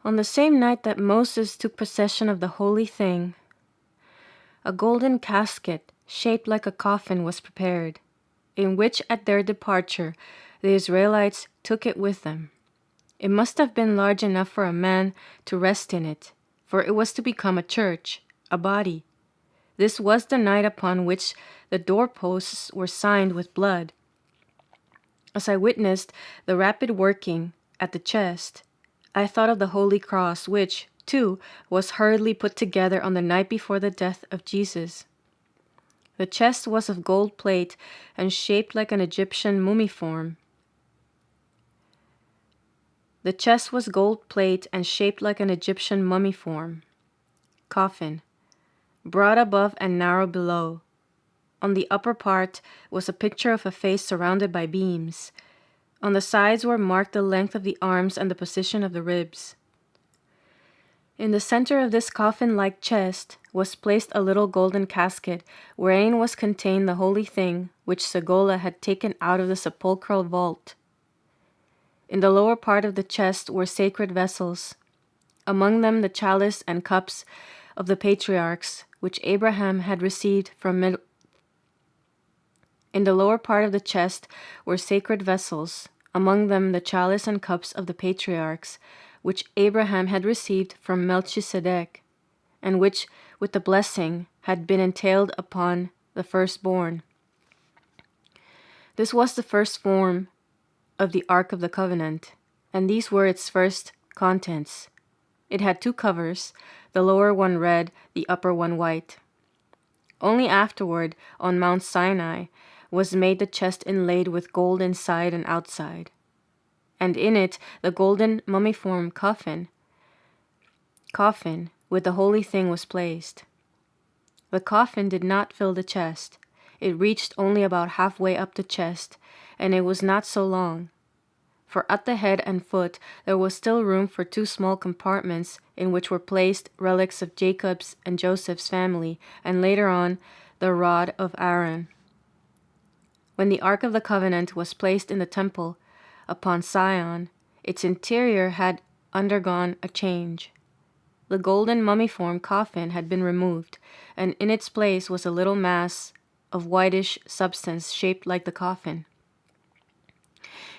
On the same night that Moses took possession of the holy thing, a golden casket shaped like a coffin was prepared, in which at their departure the Israelites took it with them. It must have been large enough for a man to rest in it, for it was to become a church, a body. This was the night upon which the doorposts were signed with blood. As I witnessed the rapid working at the chest, I thought of the Holy Cross, which, too, was hurriedly put together on the night before the death of Jesus. The chest was of gold plate and shaped like an Egyptian mummy form. The chest was gold plate and shaped like an Egyptian mummy form. Coffin, broad above and narrow below. On the upper part was a picture of a face surrounded by beams. On the sides were marked the length of the arms and the position of the ribs. In the center of this coffin-like chest was placed a little golden casket wherein was contained the holy thing which Segola had taken out of the sepulchral vault. In the lower part of the chest were sacred vessels, among them the chalice and cups of the patriarchs, which Abraham had received from In the lower part of the chest were sacred vessels, among them the chalice and cups of the patriarchs, which Abraham had received from Melchizedek, and which, with the blessing, had been entailed upon the firstborn. This was the first form of the Ark of the Covenant, and these were its first contents. It had 2 covers, the lower one red, the upper one white. Only afterward, on Mount Sinai, was made the chest inlaid with gold inside and outside, and in it the golden mummiform coffin with the holy thing was placed. The coffin did not fill the chest. It reached only about halfway up the chest, and it was not so long, for at the head and foot there was still room for 2 small compartments in which were placed relics of Jacob's and Joseph's family, and later on the rod of Aaron. When the Ark of the Covenant was placed in the temple upon Sion, its interior had undergone a change. The golden mummiform coffin had been removed, and in its place was a little mass of whitish substance shaped like the coffin.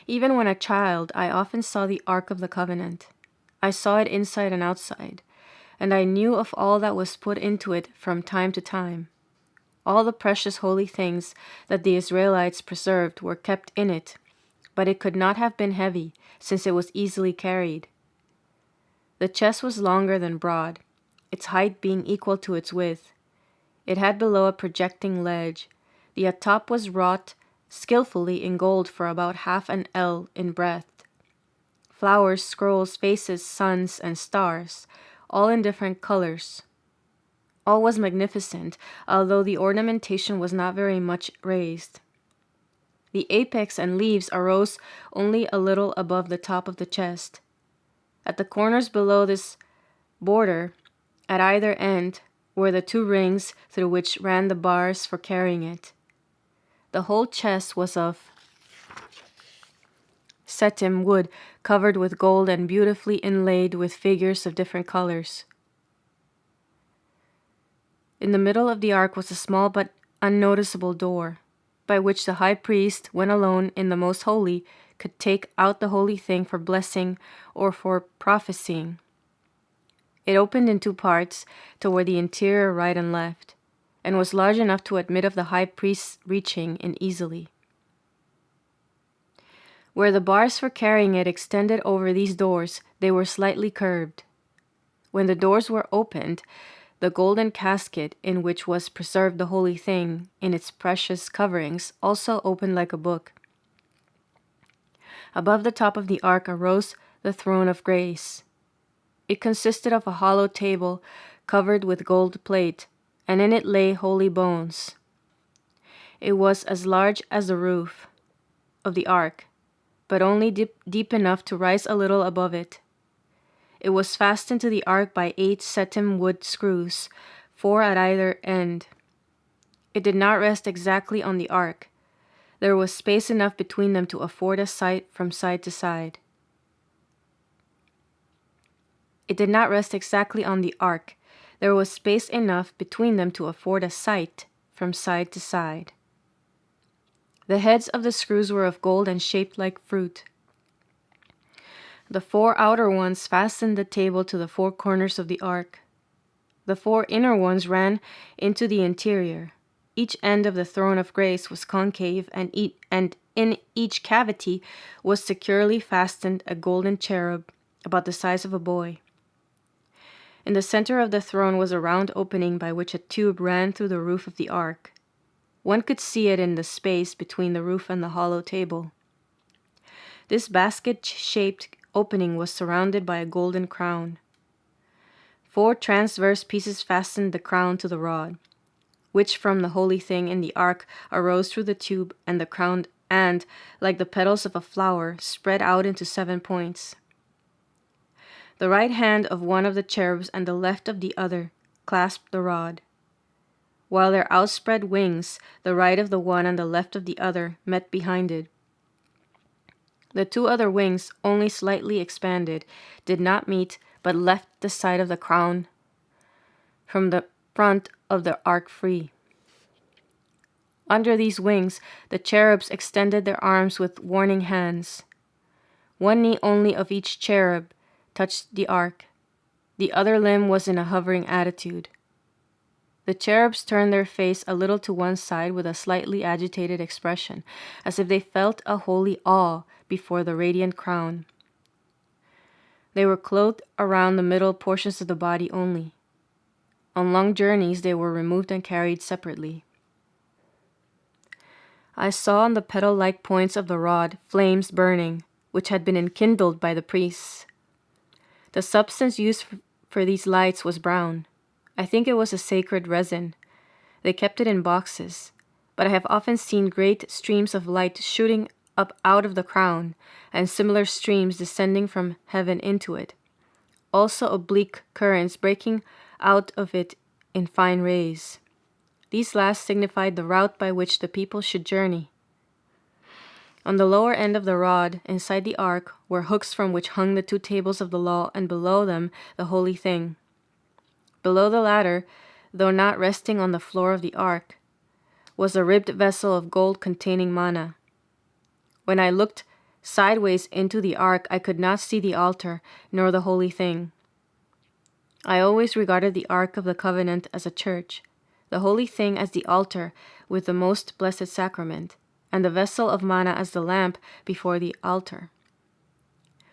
Even when a child, I often saw the Ark of the Covenant. I saw it inside and outside, and I knew of all that was put into it from time to time. All the precious holy things that the Israelites preserved were kept in it, but it could not have been heavy, since it was easily carried. The chest was longer than broad, its height being equal to its width. It had below a projecting ledge. The atop was wrought skillfully in gold for about half an ell in breadth. Flowers, scrolls, faces, suns, and stars, all in different colors. All was magnificent, although the ornamentation was not very much raised. The apex and leaves arose only a little above the top of the chest. At the corners below this border, at either end, were the 2 rings through which ran the bars for carrying it. The whole chest was of setim wood, covered with gold and beautifully inlaid with figures of different colors. In the middle of the ark was a small but unnoticeable door, by which the high priest, when alone in the most holy, could take out the holy thing for blessing or for prophesying. It opened in 2 parts, toward the interior right and left, and was large enough to admit of the high priest's reaching in easily. Where the bars for carrying it extended over these doors, they were slightly curved. When the doors were opened, the golden casket in which was preserved the holy thing in its precious coverings also opened like a book. Above the top of the ark arose the throne of grace. It consisted of a hollow table covered with gold plate, and in it lay holy bones. It was as large as the roof of the ark, but only deep enough to rise a little above it. It was fastened to the ark by 8 setim wood screws, 4 at either end. It did not rest exactly on the ark. There was space enough between them to afford a sight from side to side. It did not rest exactly on the ark. There was space enough between them to afford a sight from side to side. The heads of the screws were of gold and shaped like fruit. The 4 outer ones fastened the table to the 4 corners of the ark. The 4 inner ones ran into the interior. Each end of the throne of grace was concave, and in each cavity was securely fastened a golden cherub about the size of a boy. In the center of the throne was a round opening by which a tube ran through the roof of the ark. One could see it in the space between the roof and the hollow table. This basket-shaped opening was surrounded by a golden crown. 4 transverse pieces fastened the crown to the rod, which from the holy thing in the ark arose through the tube and the crown, and, like the petals of a flower, spread out into 7 points. The right hand of one of the cherubs and the left of the other clasped the rod, while their outspread wings, the right of the one and the left of the other, met behind it. The 2 other wings, only slightly expanded, did not meet, but left the side of the crown from the front of the ark free. Under these wings, the cherubs extended their arms with warning hands. 1 knee only of each cherub touched the ark. The other limb was in a hovering attitude. The cherubs turned their face a little to one side with a slightly agitated expression, as if they felt a holy awe before the radiant crown. They were clothed around the middle portions of the body only. On long journeys they were removed and carried separately. I saw on the petal-like points of the rod flames burning, which had been enkindled by the priests. The substance used for these lights was brown. I think it was a sacred resin. They kept it in boxes, but I have often seen great streams of light shooting up out of the crown, and similar streams descending from heaven into it. Also oblique currents breaking out of it in fine rays. These last signified the route by which the people should journey. On the lower end of the rod, inside the ark, were hooks from which hung the 2 tables of the law, and below them the holy thing. Below the latter, though not resting on the floor of the ark, was a ribbed vessel of gold containing manna. When I looked sideways into the ark, I could not see the altar, nor the holy thing. I always regarded the Ark of the Covenant as a church, the holy thing as the altar with the most blessed sacrament, and the vessel of manna as the lamp before the altar.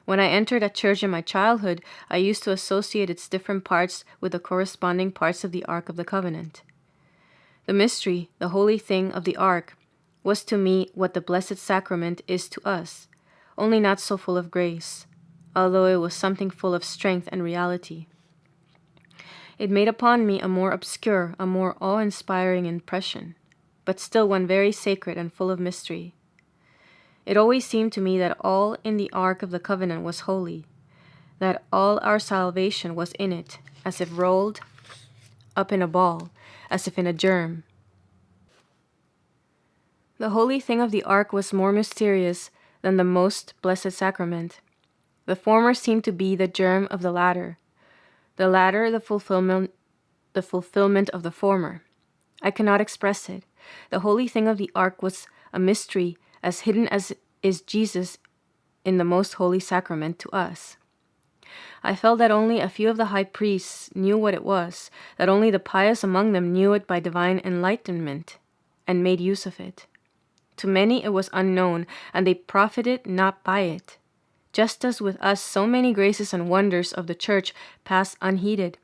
When I entered a church in my childhood, I used to associate its different parts with the corresponding parts of the Ark of the Covenant. The mystery, the holy thing of the Ark, was to me what the Blessed Sacrament is to us, only not so full of grace, although it was something full of strength and reality. It made upon me a more obscure, a more awe-inspiring impression, but still one very sacred and full of mystery. It always seemed to me that all in the Ark of the Covenant was holy, that all our salvation was in it, as if rolled up in a ball, as if in a germ. The holy thing of the Ark was more mysterious than the most blessed sacrament. The former seemed to be the germ of the latter, the latter the fulfillment of the former. I cannot express it. The holy thing of the Ark was a mystery as hidden as is Jesus in the most holy sacrament to us. I felt that only a few of the high priests knew what it was, that only the pious among them knew it by divine enlightenment, and made use of it. To many it was unknown, and they profited not by it. Just as with us so many graces and wonders of the Church pass unheeded.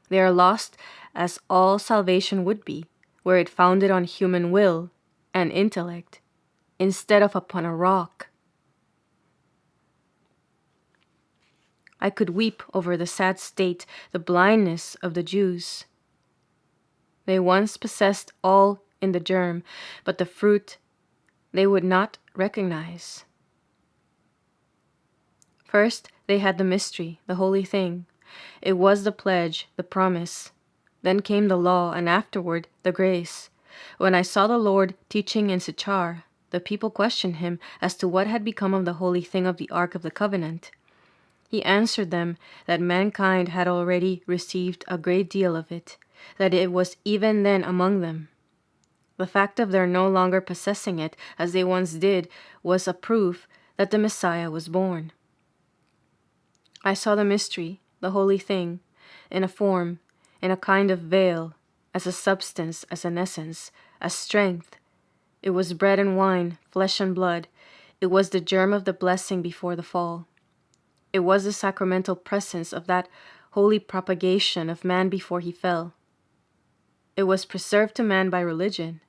They are lost as all salvation would be, were it founded on human will and intellect, instead of upon a rock. I could weep over the sad state, the blindness of the Jews. They once possessed all in the germ, but the fruit they would not recognize. First, they had the mystery, the holy thing. It was the pledge, the promise. Then came the law, and afterward the grace. When I saw the Lord teaching in Sichar, the people questioned him as to what had become of the holy thing of the Ark of the Covenant. He answered them that mankind had already received a great deal of it, that it was even then among them. The fact of their no longer possessing it as they once did was a proof that the Messiah was born. I saw the mystery, the holy thing, in a form, in a kind of veil, as a substance, as an essence, as strength. It was bread and wine, flesh and blood. It was the germ of the blessing before the fall. It was the sacramental presence of that holy propagation of man before he fell. It was preserved to man by religion.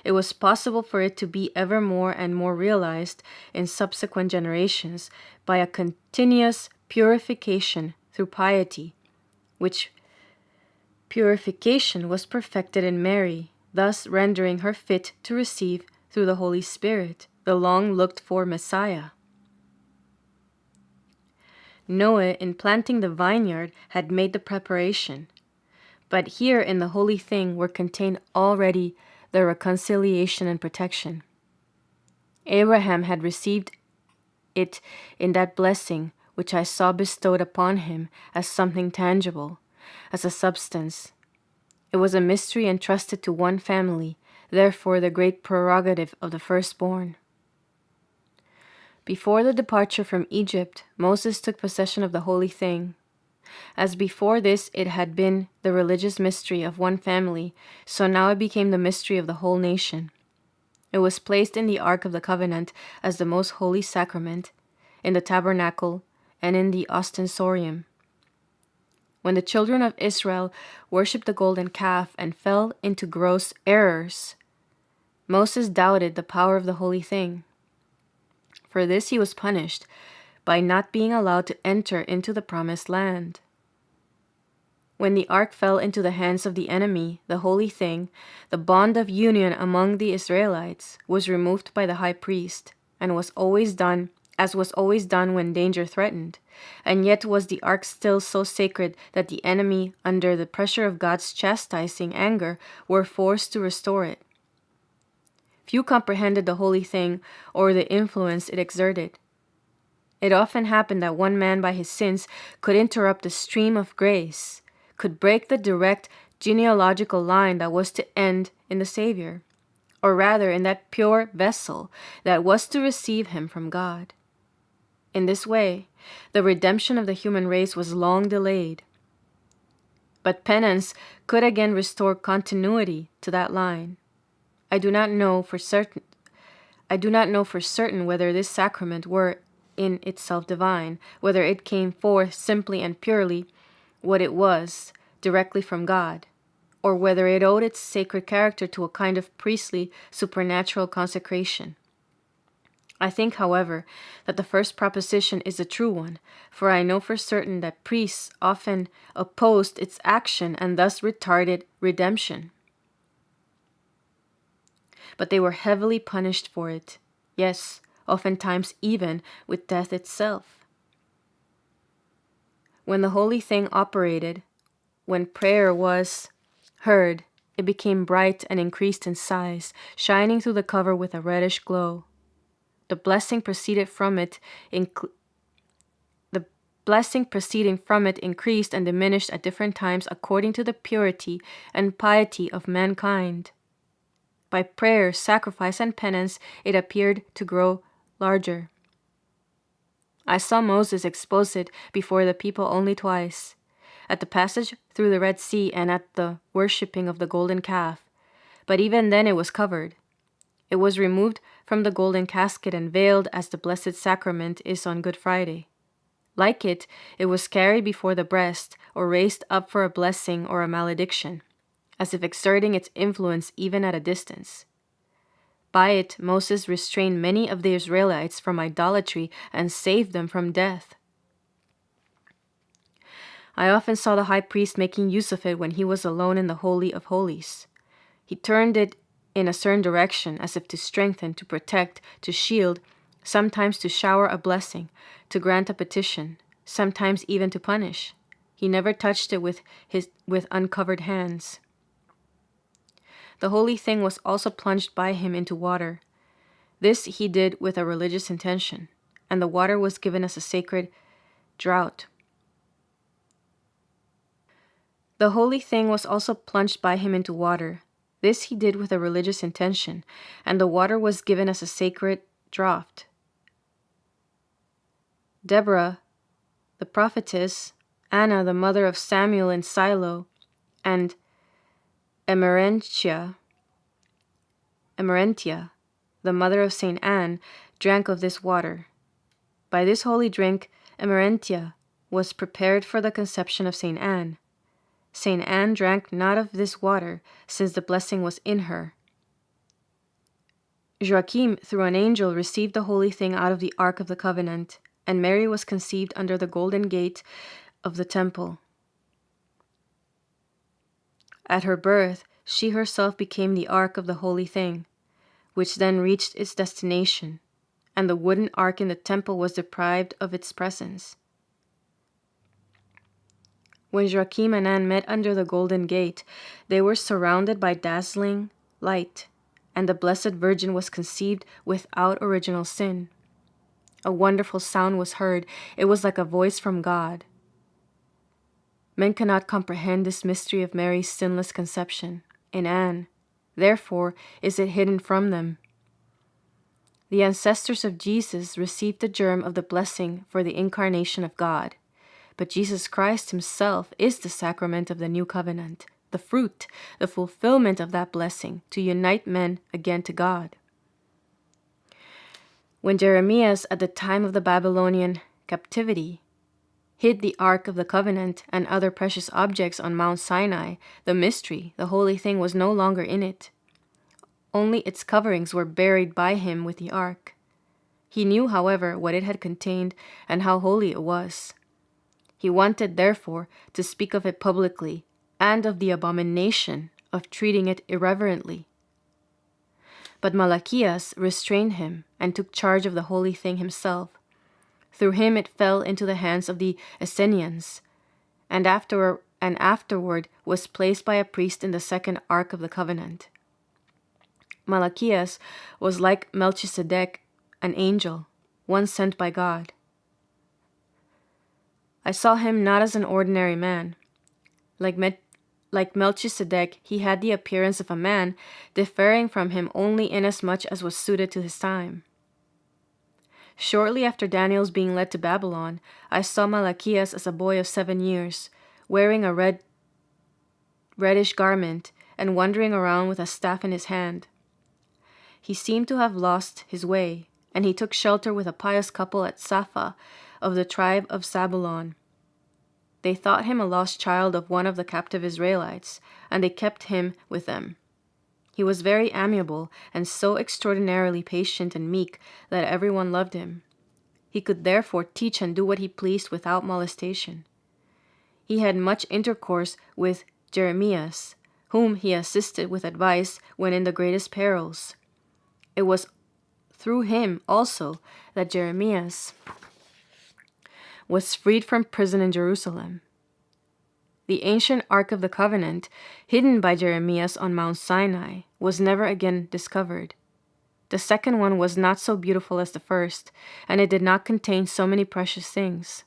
It was possible for it to be ever more and more realized in subsequent generations by a continuous purification through piety, which purification was perfected in Mary, thus rendering her fit to receive through the Holy Spirit the long-looked-for Messiah. Noah, in planting the vineyard, had made the preparation, but here in the holy thing were contained already the reconciliation and protection. Abraham had received it in that blessing which I saw bestowed upon him as something tangible, as a substance. It was a mystery entrusted to one family, therefore the great prerogative of the firstborn. Before the departure from Egypt, Moses took possession of the holy thing. As before this it had been the religious mystery of one family, so now it became the mystery of the whole nation. It was placed in the Ark of the Covenant as the most holy sacrament, in the tabernacle, and in the ostensorium. When the children of Israel worshipped the golden calf and fell into gross errors, Moses doubted the power of the holy thing. For this he was punished by not being allowed to enter into the promised land. When the ark fell into the hands of the enemy, the holy thing, the bond of union among the Israelites, was removed by the high priest, and was always done when danger threatened. And yet was the ark still so sacred that the enemy, under the pressure of God's chastising anger, were forced to restore it. Few comprehended the holy thing or the influence it exerted. It often happened that one man by his sins could interrupt the stream of grace, could break the direct genealogical line that was to end in the Savior, or rather in that pure vessel that was to receive him from God. In this way, the redemption of the human race was long delayed. But penance could again restore continuity to that line. I do not know for certain whether this sacrament were in itself divine, whether it came forth simply and purely what it was, directly from God, or whether it owed its sacred character to a kind of priestly supernatural consecration. I think, however, that the first proposition is a true one, for I know for certain that priests often opposed its action and thus retarded redemption. But they were heavily punished for it, yes, oftentimes even with death itself. When the holy thing operated, when prayer was heard, it became bright and increased in size, shining through the cover with a reddish glow. The blessing proceeding from it increased and diminished at different times according to the purity and piety of mankind. By prayer, sacrifice, and penance, it appeared to grow larger. I saw Moses expose it before the people only twice, at the passage through the Red Sea and at the worshipping of the golden calf. But even then it was covered. It was removed from the golden casket and veiled as the Blessed Sacrament is on Good Friday. Like it was carried before the breast or raised up for a blessing or a malediction, as if exerting its influence even at a distance. By it, Moses restrained many of the Israelites from idolatry and saved them from death. I often saw the high priest making use of it when he was alone in the Holy of Holies. He turned it in a certain direction, as if to strengthen, to protect, to shield, sometimes to shower a blessing, to grant a petition, sometimes even to punish. He never touched it with uncovered hands. The holy thing was also plunged by him into water. This he did with a religious intention, and the water was given as a sacred drought. The holy thing was also plunged by him into water. This he did with a religious intention, and the water was given as a sacred draught. Deborah, the prophetess, Anna, the mother of Samuel in Silo, and Emerentia, the mother of Saint Anne, drank of this water. By this holy drink, Emerentia was prepared for the conception of Saint Anne. Saint Anne drank not of this water, since the blessing was in her. Joachim, through an angel, received the holy thing out of the Ark of the Covenant, and Mary was conceived under the golden gate of the temple. At her birth, she herself became the Ark of the holy thing, which then reached its destination, and the wooden ark in the temple was deprived of its presence. When Joachim and Anne met under the golden gate, they were surrounded by dazzling light, and the Blessed Virgin was conceived without original sin. A wonderful sound was heard. It was like a voice from God. Men cannot comprehend this mystery of Mary's sinless conception in Anne. Therefore is it hidden from them. The ancestors of Jesus received the germ of the blessing for the incarnation of God. But Jesus Christ himself is the sacrament of the new covenant, the fruit, the fulfillment of that blessing to unite men again to God. When Jeremias, at the time of the Babylonian captivity, hid the Ark of the Covenant and other precious objects on Mount Sinai, the mystery, the holy thing, was no longer in it. Only its coverings were buried by him with the ark. He knew, however, what it had contained and how holy it was. He wanted, therefore, to speak of it publicly and of the abomination of treating it irreverently. But Malachias restrained him and took charge of the holy thing himself. Through him it fell into the hands of the Essenians, and afterward was placed by a priest in the second Ark of the Covenant. Malachias was like Melchizedek, an angel, one sent by God. I saw him not as an ordinary man. Like Melchizedek, he had the appearance of a man, differing from him only inasmuch as was suited to his time. Shortly after Daniel's being led to Babylon, I saw Malachias as a boy of 7 years, wearing a reddish garment and wandering around with a staff in his hand. He seemed to have lost his way, and he took shelter with a pious couple at Sapha of the tribe of Zabulon. They thought him a lost child of one of the captive Israelites, and they kept him with them. He was very amiable and so extraordinarily patient and meek that everyone loved him. He could therefore teach and do what he pleased without molestation. He had much intercourse with Jeremias, whom he assisted with advice when in the greatest perils. It was through him also that Jeremias was freed from prison in Jerusalem. The ancient Ark of the Covenant, hidden by Jeremias on Mount Sinai, was never again discovered. The second one was not so beautiful as the first, and it did not contain so many precious things.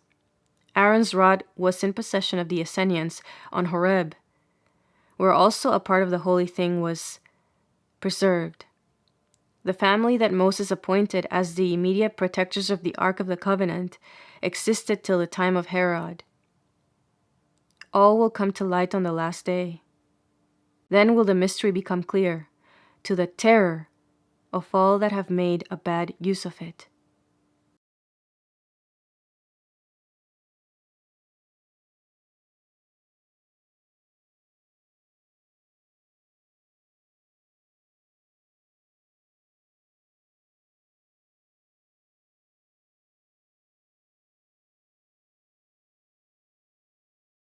Aaron's rod was in possession of the Essenians on Horeb, where also a part of the holy thing was preserved. The family that Moses appointed as the immediate protectors of the Ark of the Covenant existed till the time of Herod. All will come to light on the last day. Then will the mystery become clear, to the terror of all that have made a bad use of it.